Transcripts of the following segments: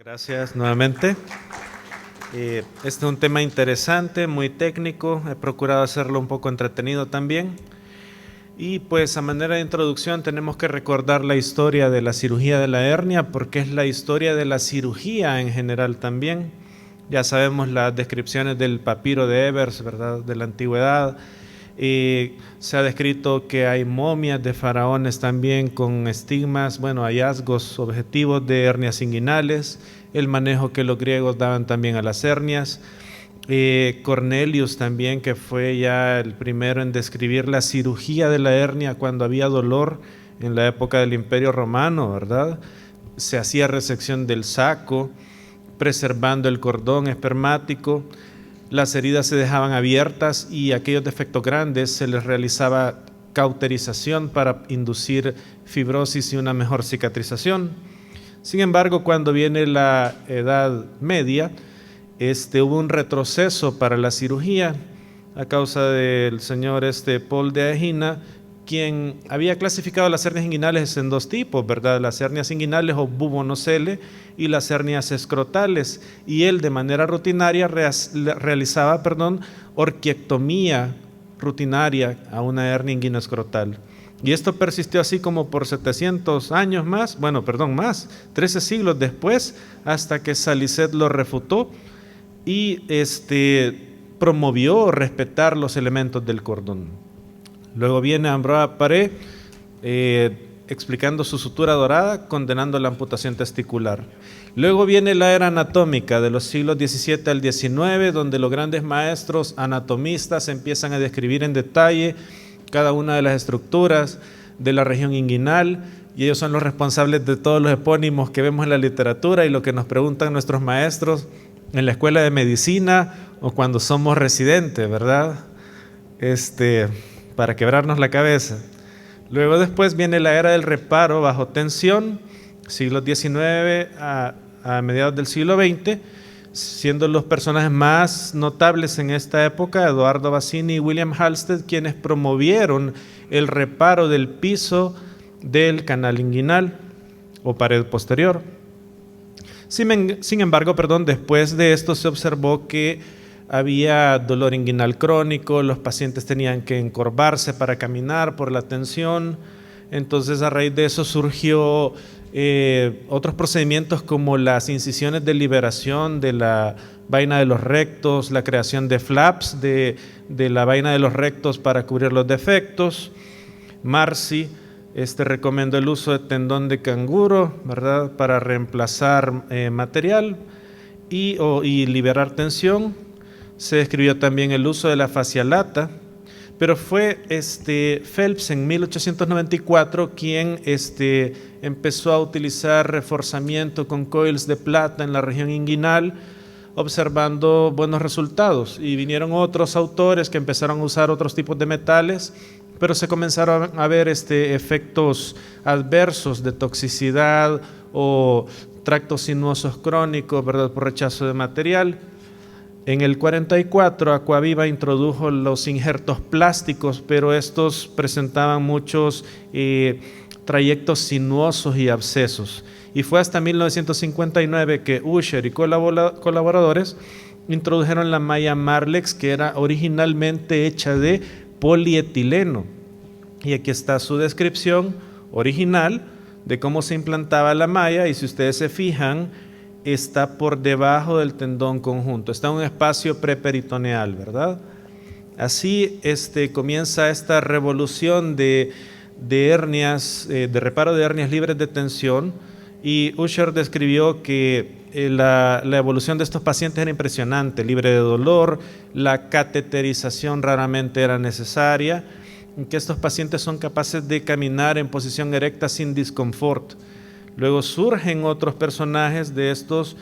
Gracias nuevamente. Este es un tema interesante, muy técnico. He procurado hacerlo un poco entretenido también. Y pues a manera de introducción tenemos que recordar la historia de la cirugía de la hernia, porque es la historia de la cirugía en general también. Ya sabemos las descripciones del papiro de Ebers, ¿verdad?, de la antigüedad. Se ha descrito que hay momias de faraones también con estigmas, hallazgos objetivos de hernias inguinales, el manejo que los griegos daban también a las hernias. Cornelius también, que fue ya el primero en describir la cirugía de la hernia cuando había dolor en la época del Imperio Romano, ¿verdad? Se hacía resección del saco, preservando el cordón espermático. Las heridas se dejaban abiertas y aquellos defectos grandes se les realizaba cauterización para inducir fibrosis y una mejor cicatrización. Sin embargo, cuando viene la Edad Media, hubo un retroceso para la cirugía a causa del señor Paul de Egina, quien había clasificado las hernias inguinales en dos tipos, ¿verdad? Las hernias inguinales o bubonocele y las hernias escrotales, y él de manera rutinaria realizaba orquiectomía rutinaria a una hernia inguinoescrotal. Y esto persistió así como por 700 años más, 13 siglos después, hasta que Salicet lo refutó y promovió respetar los elementos del cordón. Luego viene Ambroise Paré explicando su sutura dorada, condenando la amputación testicular. Luego viene la era anatómica de los siglos XVII al XIX, donde los grandes maestros anatomistas empiezan a describir en detalle cada una de las estructuras de la región inguinal, y ellos son los responsables de todos los epónimos que vemos en la literatura y lo que nos preguntan nuestros maestros en la escuela de medicina o cuando somos residentes, ¿verdad? Para quebrarnos la cabeza. Luego después viene la era del reparo bajo tensión, siglo XIX a mediados del siglo XX, siendo los personajes más notables en esta época Eduardo Bassini y William Halsted, quienes promovieron el reparo del piso del canal inguinal o pared posterior. Sin embargo, después de esto se observó que había dolor inguinal crónico, los pacientes tenían que encorvarse para caminar por la tensión. Entonces, a raíz de eso surgió otros procedimientos como las incisiones de liberación de la vaina de los rectos, la creación de flaps de la vaina de los rectos para cubrir los defectos. Marcy recomendó el uso de tendón de canguro, ¿verdad?, para reemplazar material y liberar tensión. Se describió también el uso de la fascialata, pero fue Phelps en 1894 quien empezó a utilizar reforzamiento con coils de plata en la región inguinal, observando buenos resultados. Y vinieron otros autores que empezaron a usar otros tipos de metales, pero se comenzaron a ver efectos adversos de toxicidad o tractos sinuosos crónicos, ¿verdad?, por rechazo de material. En el 44, Acquaviva introdujo los injertos plásticos, pero estos presentaban muchos trayectos sinuosos y abscesos. Y fue hasta 1959 que Usher y colaboradores introdujeron la malla Marlex, que era originalmente hecha de polietileno. Y aquí está su descripción original de cómo se implantaba la malla, y si ustedes se fijan, está por debajo del tendón conjunto, está en un espacio preperitoneal, ¿verdad? Así comienza esta revolución de hernias, de reparo de hernias libres de tensión, y Usher describió que la evolución de estos pacientes era impresionante, libre de dolor, la cateterización raramente era necesaria, que estos pacientes son capaces de caminar en posición erecta sin disconfort. Luego surgen otros personajes de estos,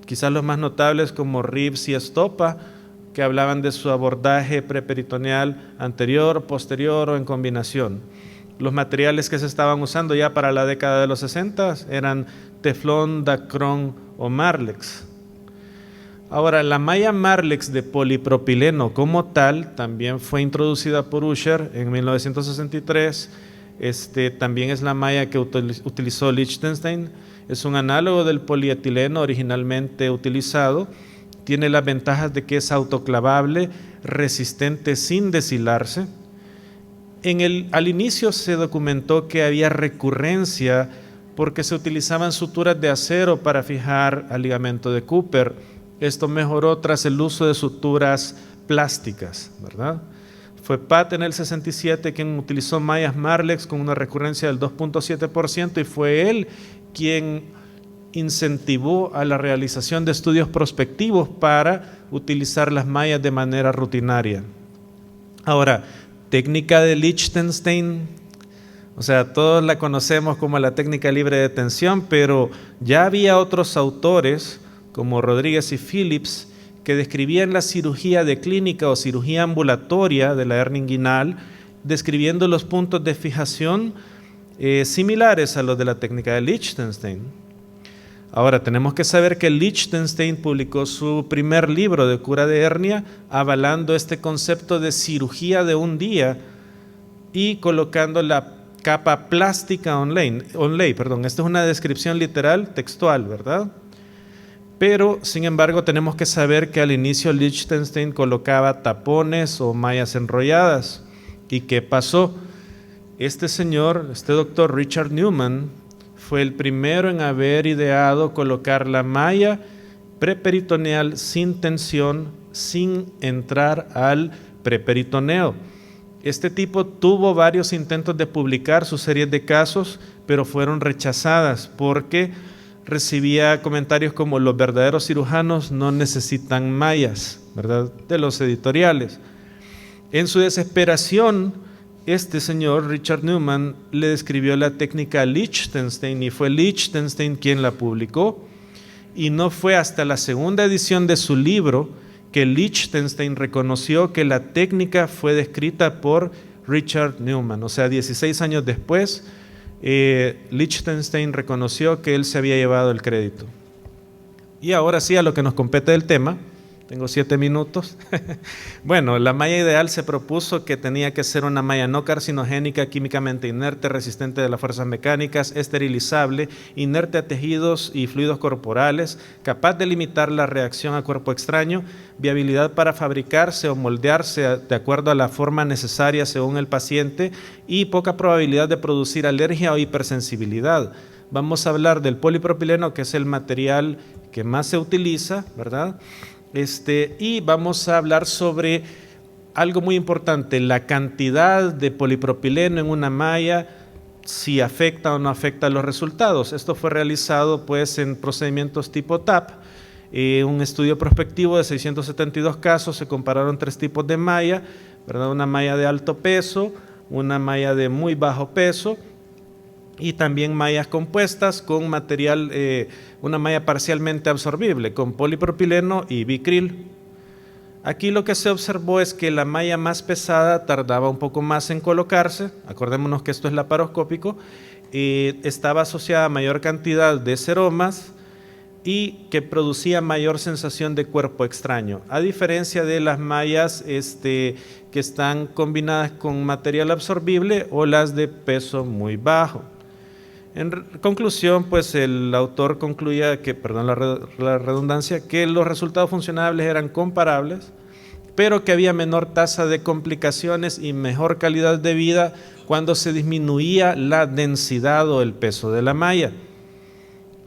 quizás los más notables como Reeves y Stoppa, que hablaban de su abordaje preperitoneal anterior, posterior o en combinación. Los materiales que se estaban usando ya para la década de los 60 eran teflón, dacron o marlex. Ahora, la malla Marlex de polipropileno como tal también fue introducida por Usher en 1963. También es la malla que utilizó Liechtenstein es un análogo del polietileno originalmente utilizado. Tiene las ventajas de que es autoclavable, resistente sin deshilarse. Al inicio se documentó que había recurrencia porque se utilizaban suturas de acero para fijar al ligamento de Cooper. Esto mejoró tras el uso de suturas plásticas, ¿verdad? Fue Pat en el 67 quien utilizó mallas Marlex con una recurrencia del 2.7% y fue él quien incentivó a la realización de estudios prospectivos para utilizar las mallas de manera rutinaria. Ahora, técnica de Lichtenstein, o sea, todos la conocemos como la técnica libre de tensión, pero ya había otros autores como Rodríguez y Phillips que describían la cirugía de clínica o cirugía ambulatoria de la hernia inguinal, describiendo los puntos de fijación similares a los de la técnica de Lichtenstein. Ahora, tenemos que saber que Lichtenstein publicó su primer libro de cura de hernia avalando este concepto de cirugía de un día y colocando la capa plástica onlay. Esta es una descripción literal, textual, ¿verdad? Pero, sin embargo, tenemos que saber que al inicio Lichtenstein colocaba tapones o mallas enrolladas. ¿Y qué pasó? Este doctor Richard Newman, fue el primero en haber ideado colocar la malla preperitoneal sin tensión, sin entrar al preperitoneo. Este tipo tuvo varios intentos de publicar sus series de casos, pero fueron rechazadas porque recibía comentarios como los verdaderos cirujanos no necesitan mallas, ¿verdad?, de los editoriales. En su desesperación, este señor Richard Newman le describió la técnica a Lichtenstein y fue Lichtenstein quien la publicó, y no fue hasta la segunda edición de su libro que Lichtenstein reconoció que la técnica fue descrita por Richard Newman. O sea, 16 años después, Lichtenstein reconoció que él se había llevado el crédito. Y ahora sí, a lo que nos compete del tema. Tengo 7 minutos. Bueno, la malla ideal se propuso que tenía que ser una malla no carcinogénica, químicamente inerte, resistente de las fuerzas mecánicas, esterilizable, inerte a tejidos y fluidos corporales, capaz de limitar la reacción a cuerpo extraño, viabilidad para fabricarse o moldearse de acuerdo a la forma necesaria según el paciente y poca probabilidad de producir alergia o hipersensibilidad. Vamos a hablar del polipropileno, que es el material que más se utiliza, ¿verdad? Y vamos a hablar sobre algo muy importante, la cantidad de polipropileno en una malla, si afecta o no afecta los resultados. Esto fue realizado pues en procedimientos tipo TAP, un estudio prospectivo de 672 casos, se compararon 3 tipos de malla, ¿verdad? Una malla de alto peso, una malla de muy bajo peso, y también mallas compuestas con material, una malla parcialmente absorbible, con polipropileno y Vicryl. Aquí lo que se observó es que la malla más pesada tardaba un poco más en colocarse, acordémonos que esto es laparoscópico, estaba asociada a mayor cantidad de seromas y que producía mayor sensación de cuerpo extraño, a diferencia de las mallas que están combinadas con material absorbible o las de peso muy bajo. En conclusión, pues el autor concluía que, perdón la redundancia, que los resultados funcionables eran comparables, pero que había menor tasa de complicaciones y mejor calidad de vida cuando se disminuía la densidad o el peso de la malla.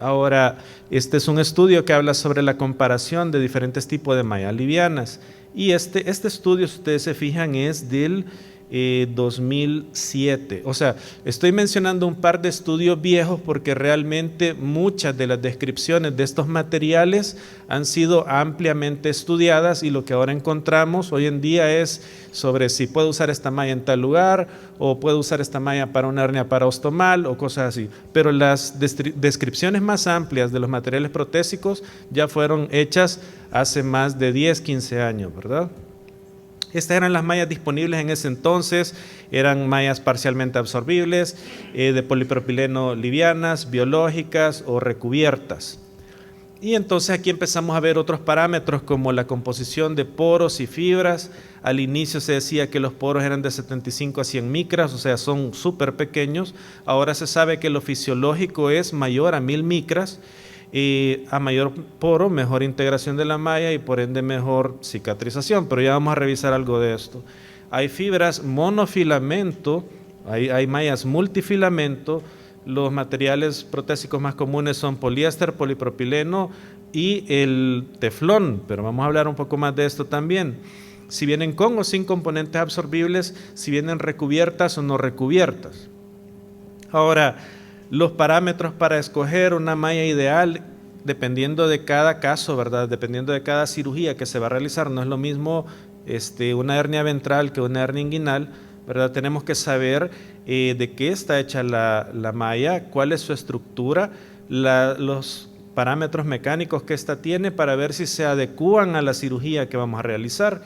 Ahora, este es un estudio que habla sobre la comparación de diferentes tipos de mallas livianas, y este estudio, si ustedes se fijan, es del 2007. O sea, estoy mencionando un par de estudios viejos porque realmente muchas de las descripciones de estos materiales han sido ampliamente estudiadas, y lo que ahora encontramos hoy en día es sobre si puedo usar esta malla en tal lugar o puedo usar esta malla para una hernia parostomal o cosas así. Pero las descripciones más amplias de los materiales protésicos ya fueron hechas hace más de 10, 15 años, ¿verdad? Estas eran las mallas disponibles en ese entonces, eran mallas parcialmente absorbibles, de polipropileno livianas, biológicas o recubiertas. Y entonces aquí empezamos a ver otros parámetros como la composición de poros y fibras. Al inicio se decía que los poros eran de 75 a 100 micras, o sea, son súper pequeños. Ahora se sabe que lo fisiológico es mayor a 1000 micras. A mayor poro, mejor integración de la malla y por ende mejor cicatrización. Pero ya vamos a revisar algo de esto. Hay fibras monofilamento, hay mallas multifilamento. Los materiales protésicos más comunes son poliéster, polipropileno y el teflón, pero vamos a hablar un poco más de esto también. Si vienen con o sin componentes absorbibles, si vienen recubiertas o no recubiertas. Ahora, los parámetros para escoger una malla ideal, dependiendo de cada caso, ¿verdad? Dependiendo de cada cirugía que se va a realizar, no es lo mismo una hernia ventral que una hernia inguinal, ¿verdad? Tenemos que saber de qué está hecha la malla, cuál es su estructura, los parámetros mecánicos que ésta tiene para ver si se adecúan a la cirugía que vamos a realizar.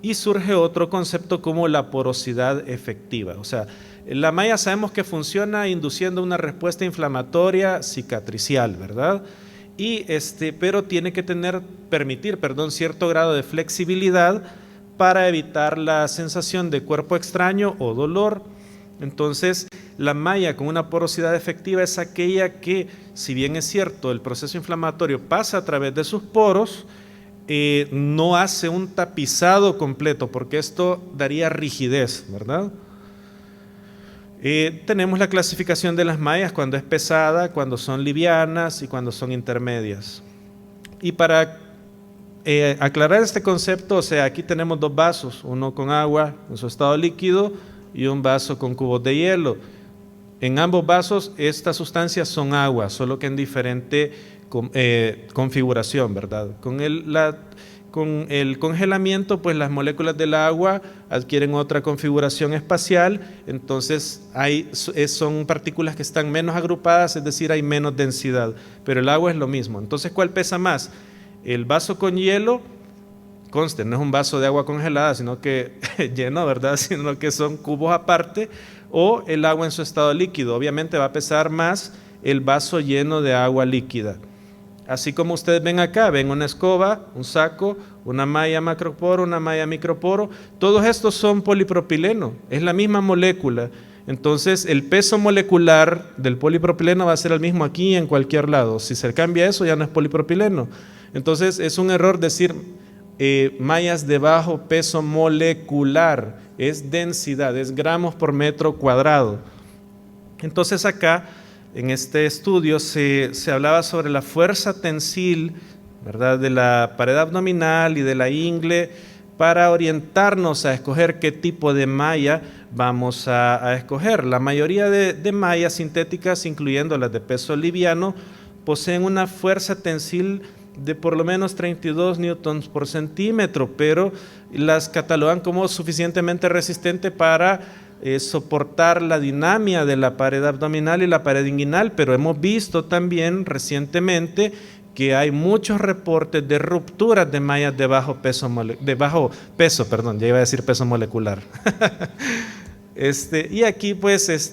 Y surge otro concepto como la porosidad efectiva. O sea, la malla sabemos que funciona induciendo una respuesta inflamatoria cicatricial, ¿verdad? Pero tiene que permitir cierto grado de flexibilidad para evitar la sensación de cuerpo extraño o dolor. Entonces, la malla con una porosidad efectiva es aquella que, si bien es cierto, el proceso inflamatorio pasa a través de sus poros, no hace un tapizado completo, porque esto daría rigidez, ¿verdad? Tenemos la clasificación de las mallas cuando es pesada, cuando son livianas y cuando son intermedias. Y para aclarar este concepto, o sea, aquí tenemos dos vasos, uno con agua en su estado líquido y un vaso con cubos de hielo. En ambos vasos estas sustancias son agua, solo que en diferente configuración, ¿verdad? Con el congelamiento, pues las moléculas del agua adquieren otra configuración espacial, entonces son partículas que están menos agrupadas, es decir, hay menos densidad, pero el agua es lo mismo. Entonces, ¿cuál pesa más? El vaso con hielo, conste, no es un vaso de agua congelada, sino que lleno, ¿verdad? Sino que son cubos aparte, o el agua en su estado líquido. Obviamente va a pesar más el vaso lleno de agua líquida. Así como ustedes ven acá, ven una escoba, un saco, una malla macroporo, una malla microporo, todos estos son polipropileno, es la misma molécula. Entonces el peso molecular del polipropileno va a ser el mismo aquí y en cualquier lado. Si se cambia eso ya no es polipropileno. Entonces es un error decir mallas de bajo peso molecular, es densidad, es gramos por metro cuadrado. Entonces acá en este estudio se hablaba sobre la fuerza tensil, ¿verdad?, de la pared abdominal y de la ingle para orientarnos a escoger qué tipo de malla vamos a escoger. La mayoría de mallas sintéticas, incluyendo las de peso liviano, poseen una fuerza tensil de por lo menos 32 newtons por centímetro, pero las catalogan como suficientemente resistente para soportar la dinámica de la pared abdominal y la pared inguinal, pero hemos visto también recientemente que hay muchos reportes de rupturas de mallas de bajo peso molecular. Y aquí pues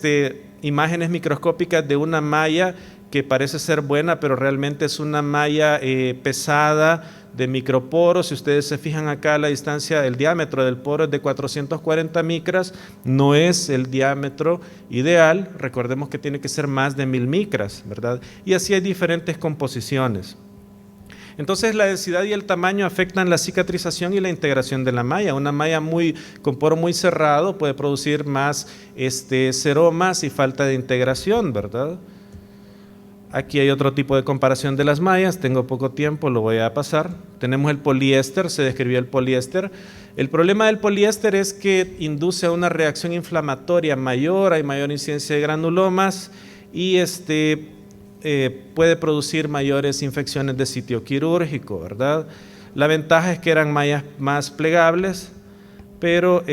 imágenes microscópicas de una malla que parece ser buena, pero realmente es una malla pesada de microporos. Si ustedes se fijan acá, la distancia, el diámetro del poro es de 440 micras, no es el diámetro ideal, recordemos que tiene que ser más de 1000 micras, ¿verdad? Y así hay diferentes composiciones. Entonces la densidad y el tamaño afectan la cicatrización y la integración de la malla. Una malla con poro muy cerrado puede producir más seromas y falta de integración, ¿verdad? Aquí hay otro tipo de comparación de las mallas, tengo poco tiempo, lo voy a pasar. Tenemos el poliéster, se describió el poliéster. El problema del poliéster es que induce a una reacción inflamatoria mayor, hay mayor incidencia de granulomas y puede producir mayores infecciones de sitio quirúrgico, ¿verdad? La ventaja es que eran mallas más plegables, pero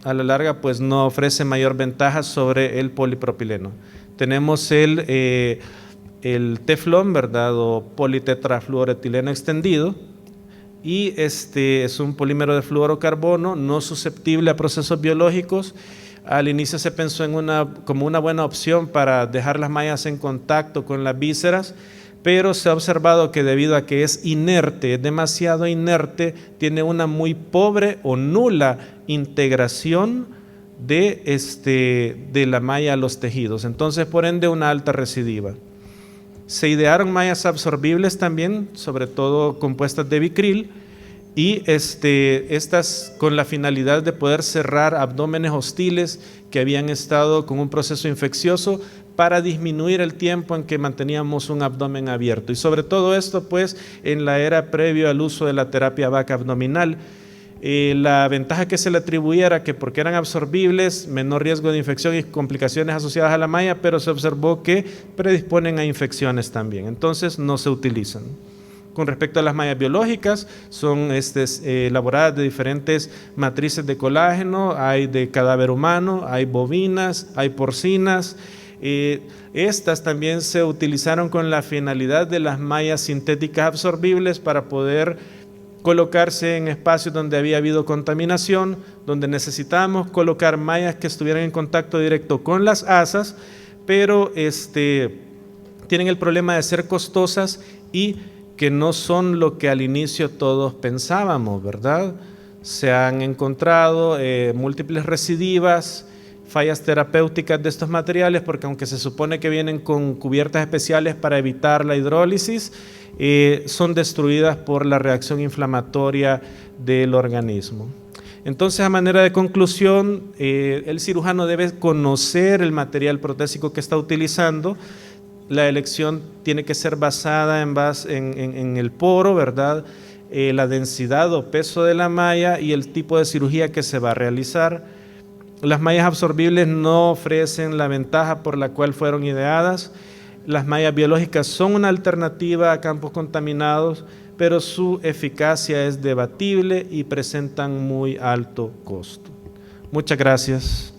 a la larga pues no ofrece mayor ventaja sobre el polipropileno. Tenemos el teflón, ¿verdad?, o politetrafluoroetileno extendido, y es un polímero de fluorocarbono no susceptible a procesos biológicos. Al inicio se pensó como una buena opción para dejar las mallas en contacto con las vísceras, pero se ha observado que debido a que es inerte, es demasiado inerte, tiene una muy pobre o nula integración de la malla a los tejidos. Entonces, por ende, una alta recidiva. Se idearon mallas absorbibles también, sobre todo compuestas de Vicryl, y estas con la finalidad de poder cerrar abdómenes hostiles que habían estado con un proceso infeccioso para disminuir el tiempo en que manteníamos un abdomen abierto. Y sobre todo esto, pues, en la era previo al uso de la terapia VAC abdominal. La ventaja que se le atribuía era que porque eran absorbibles, menor riesgo de infección y complicaciones asociadas a la malla, pero se observó que predisponen a infecciones también. Entonces, no se utilizan. Con respecto a las mallas biológicas, son elaboradas de diferentes matrices de colágeno, hay de cadáver humano, hay bovinas, hay porcinas. Estas también se utilizaron con la finalidad de las mallas sintéticas absorbibles para poder colocarse en espacios donde había habido contaminación, donde necesitábamos colocar mallas que estuvieran en contacto directo con las asas, pero tienen el problema de ser costosas y que no son lo que al inicio todos pensábamos, ¿verdad? Se han encontrado múltiples recidivas, fallas terapéuticas de estos materiales, porque aunque se supone que vienen con cubiertas especiales para evitar la hidrólisis, son destruidas por la reacción inflamatoria del organismo. Entonces, a manera de conclusión, el cirujano debe conocer el material protésico que está utilizando. La elección tiene que ser basada en el poro, ¿verdad? La densidad o peso de la malla y el tipo de cirugía que se va a realizar. Las mallas absorbibles no ofrecen la ventaja por la cual fueron ideadas. Las mallas biológicas son una alternativa a campos contaminados, pero su eficacia es debatible y presentan muy alto costo. Muchas gracias.